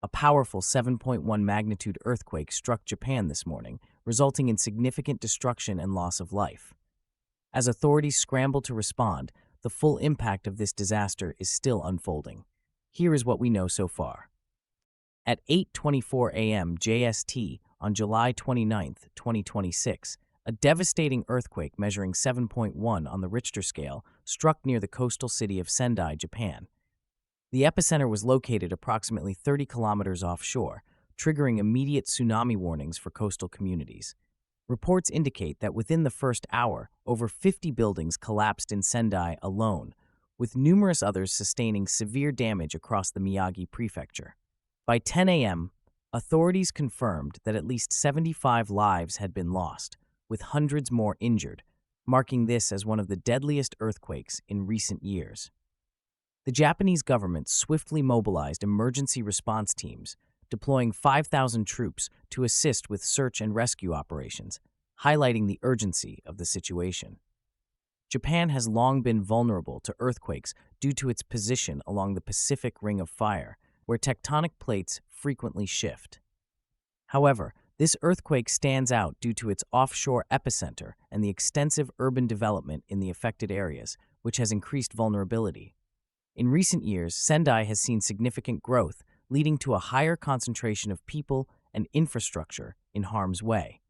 A powerful 7.1 magnitude earthquake struck Japan this morning, resulting in significant destruction and loss of life. As authorities scramble to respond, the full impact of this disaster is still unfolding. Here is what we know so far. At 8:24 AM JST on July 29, 2026, a devastating earthquake measuring 7.1 on the Richter scale struck near the coastal city of Sendai, Japan. The epicenter was located approximately 30 kilometers offshore, triggering immediate tsunami warnings for coastal communities. Reports indicate that within the first hour, over 50 buildings collapsed in Sendai alone, with numerous others sustaining severe damage across the Miyagi prefecture. By 10 a.m., authorities confirmed that at least 75 lives had been lost, with hundreds more injured, marking this as one of the deadliest earthquakes in recent years. The Japanese government swiftly mobilized emergency response teams, deploying 5,000 troops to assist with search and rescue operations, highlighting the urgency of the situation. Japan has long been vulnerable to earthquakes due to its position along the Pacific Ring of Fire, where tectonic plates frequently shift. However, this earthquake stands out due to its offshore epicenter and the extensive urban development in the affected areas, which has increased vulnerability. In recent years, Sendai has seen significant growth, leading to a higher concentration of people and infrastructure in harm's way.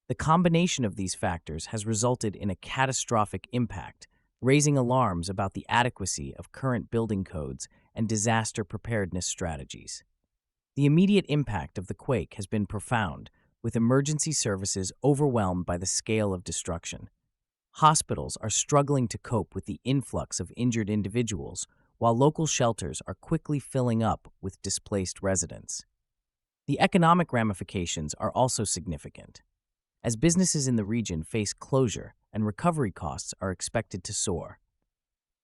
The combination of these factors has resulted in a catastrophic impact, raising alarms about the adequacy of current building codes and disaster preparedness strategies. The immediate impact of the quake has been profound, with emergency services overwhelmed by the scale of destruction. Hospitals are struggling to cope with the influx of injured individuals, while local shelters are quickly filling up with displaced residents. The economic ramifications are also significant, as businesses in the region face closure and recovery costs are expected to soar.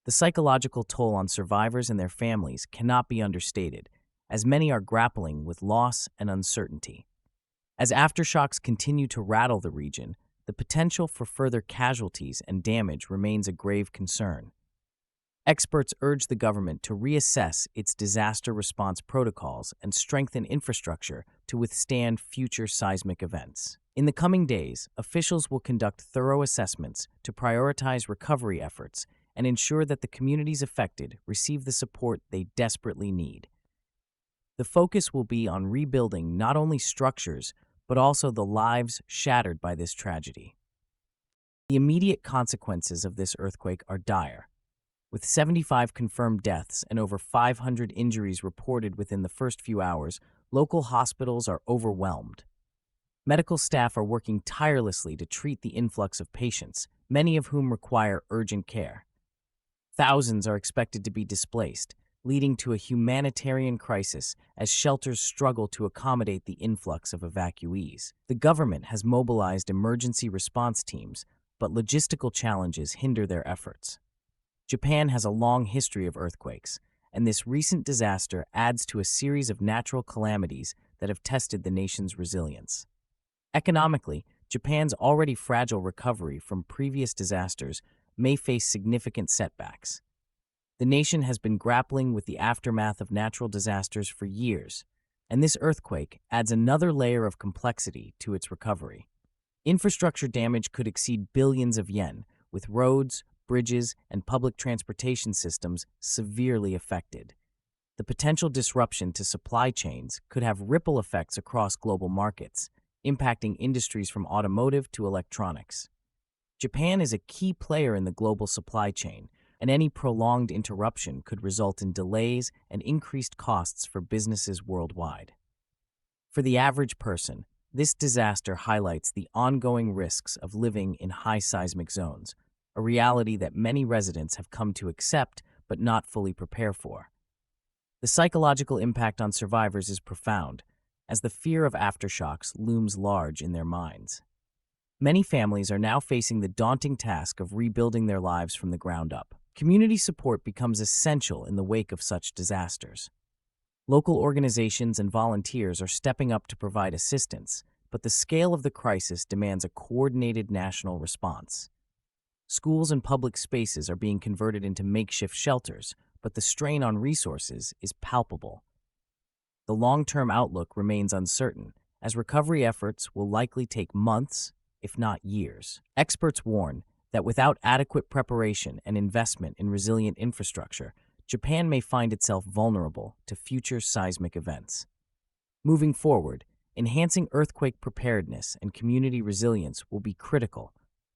The psychological toll on survivors and their families cannot be understated, as many are grappling with loss and uncertainty. As aftershocks continue to rattle the region, the potential for further casualties and damage remains a grave concern. Experts urge the government to reassess its disaster response protocols and strengthen infrastructure to withstand future seismic events. In the coming days, officials will conduct thorough assessments to prioritize recovery efforts and ensure that the communities affected receive the support they desperately need. The focus will be on rebuilding not only structures, but also the lives shattered by this tragedy. The immediate consequences of this earthquake are dire. With 75 confirmed deaths and over 500 injuries reported within the first few hours, local hospitals are overwhelmed. Medical staff are working tirelessly to treat the influx of patients, many of whom require urgent care. Thousands are expected to be displaced, leading to a humanitarian crisis as shelters struggle to accommodate the influx of evacuees. The government has mobilized emergency response teams, but logistical challenges hinder their efforts. Japan has a long history of earthquakes, and this recent disaster adds to a series of natural calamities that have tested the nation's resilience. Economically, Japan's already fragile recovery from previous disasters may face significant setbacks. The nation has been grappling with the aftermath of natural disasters for years, and this earthquake adds another layer of complexity to its recovery. Infrastructure damage could exceed billions of yen, with roads, bridges, and public transportation systems severely affected. The potential disruption to supply chains could have ripple effects across global markets, impacting industries from automotive to electronics. Japan is a key player in the global supply chain, and any prolonged interruption could result in delays and increased costs for businesses worldwide. For the average person, this disaster highlights the ongoing risks of living in high seismic zones, a reality that many residents have come to accept but not fully prepare for. The psychological impact on survivors is profound, as the fear of aftershocks looms large in their minds. Many families are now facing the daunting task of rebuilding their lives from the ground up. Community support becomes essential in the wake of such disasters. Local organizations and volunteers are stepping up to provide assistance, but the scale of the crisis demands a coordinated national response. Schools and public spaces are being converted into makeshift shelters, but the strain on resources is palpable. the long-term outlook remains uncertain, as recovery efforts will likely take months, if not years. Experts warn that without adequate preparation and investment in resilient infrastructure, Japan may find itself vulnerable to future seismic events. Moving forward, enhancing earthquake preparedness and community resilience will be critical,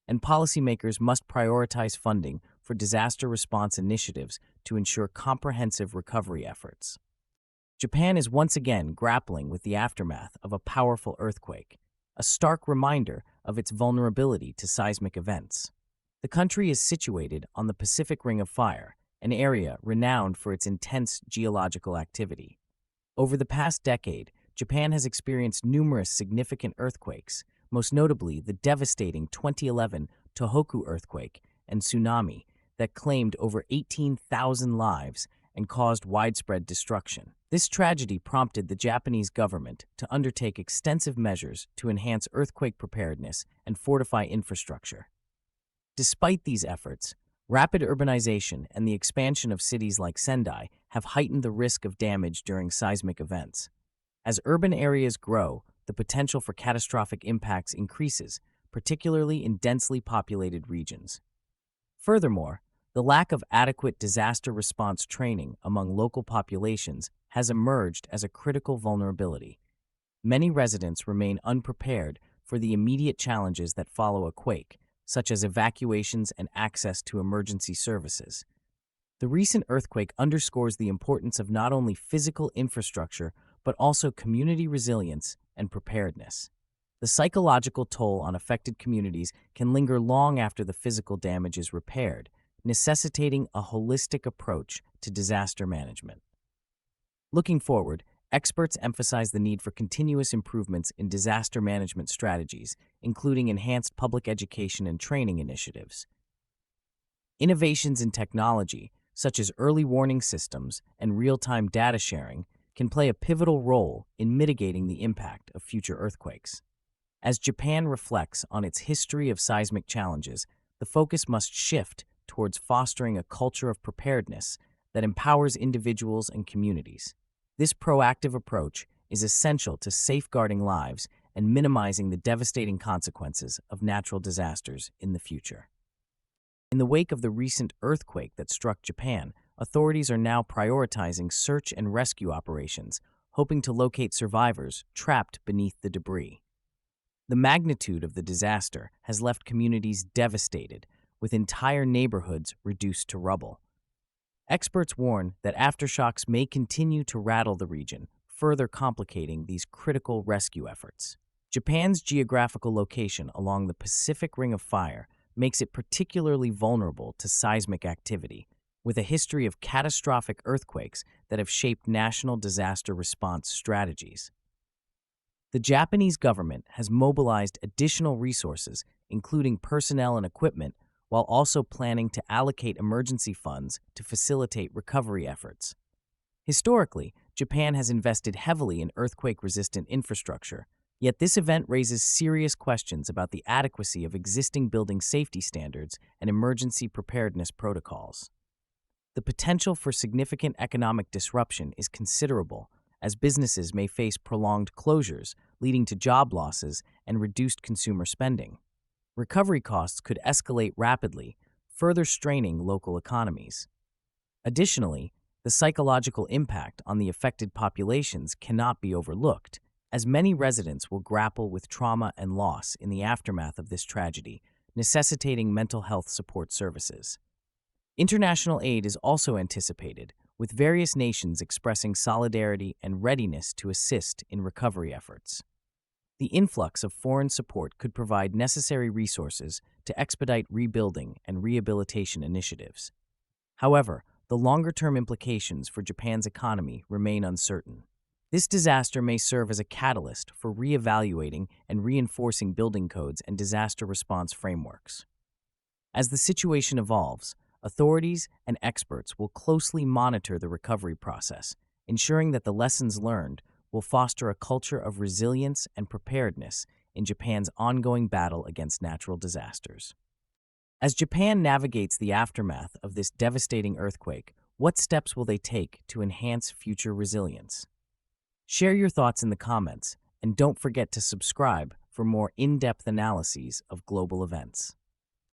and policymakers must prioritize funding for disaster response initiatives to ensure comprehensive recovery efforts. Japan is once again grappling with the aftermath of a powerful earthquake, a stark reminder of its vulnerability to seismic events. The country is situated on the Pacific Ring of Fire, an area renowned for its intense geological activity. Over the past decade, Japan has experienced numerous significant earthquakes, most notably the devastating 2011 Tohoku earthquake and tsunami that claimed over 18,000 lives and caused widespread destruction. This tragedy prompted the Japanese government to undertake extensive measures to enhance earthquake preparedness and fortify infrastructure. Despite these efforts, rapid urbanization and the expansion of cities like Sendai have heightened the risk of damage during seismic events. As urban areas grow, the potential for catastrophic impacts increases, particularly in densely populated regions. Furthermore, the lack of adequate disaster response training among local populations has emerged as a critical vulnerability. Many residents remain unprepared for the immediate challenges that follow a quake, such as evacuations and access to emergency services. The recent earthquake underscores the importance of not only physical infrastructure, but also community resilience and preparedness. The psychological toll on affected communities can linger long after the physical damage is repaired, necessitating a holistic approach to disaster management. Looking forward, experts emphasize the need for continuous improvements in disaster management strategies, including enhanced public education and training initiatives. Innovations in technology, such as early warning systems and real-time data sharing, can play a pivotal role in mitigating the impact of future earthquakes. As Japan reflects on its history of seismic challenges, the focus must shift towards fostering a culture of preparedness that empowers individuals and communities. This proactive approach is essential to safeguarding lives and minimizing the devastating consequences of natural disasters in the future. In the wake of the recent earthquake that struck Japan, authorities are now prioritizing search and rescue operations, hoping to locate survivors trapped beneath the debris. The magnitude of the disaster has left communities devastated, with entire neighborhoods reduced to rubble. Experts warn that aftershocks may continue to rattle the region, further complicating these critical rescue efforts. Japan's geographical location along the Pacific Ring of Fire makes it particularly vulnerable to seismic activity, with a history of catastrophic earthquakes that have shaped national disaster response strategies. The Japanese government has mobilized additional resources, including personnel and equipment, while also planning to allocate emergency funds to facilitate recovery efforts. Historically, Japan has invested heavily in earthquake-resistant infrastructure, yet this event raises serious questions about the adequacy of existing building safety standards and emergency preparedness protocols. The potential for significant economic disruption is considerable, as businesses may face prolonged closures, leading to job losses and reduced consumer spending. Recovery costs could escalate rapidly, further straining local economies. Additionally, the psychological impact on the affected populations cannot be overlooked, as many residents will grapple with trauma and loss in the aftermath of this tragedy, necessitating mental health support services. International aid is also anticipated, with various nations expressing solidarity and readiness to assist in recovery efforts. The influx of foreign support could provide necessary resources to expedite rebuilding and rehabilitation initiatives. However, the longer-term implications for Japan's economy remain uncertain. This disaster may serve as a catalyst for reevaluating and reinforcing building codes and disaster response frameworks. As the situation evolves, authorities and experts will closely monitor the recovery process, ensuring that the lessons learned will foster a culture of resilience and preparedness in Japan's ongoing battle against natural disasters. As Japan navigates the aftermath of this devastating earthquake, what steps will they take to enhance future resilience? Share your thoughts in the comments, and don't forget to subscribe for more in-depth analyses of global events.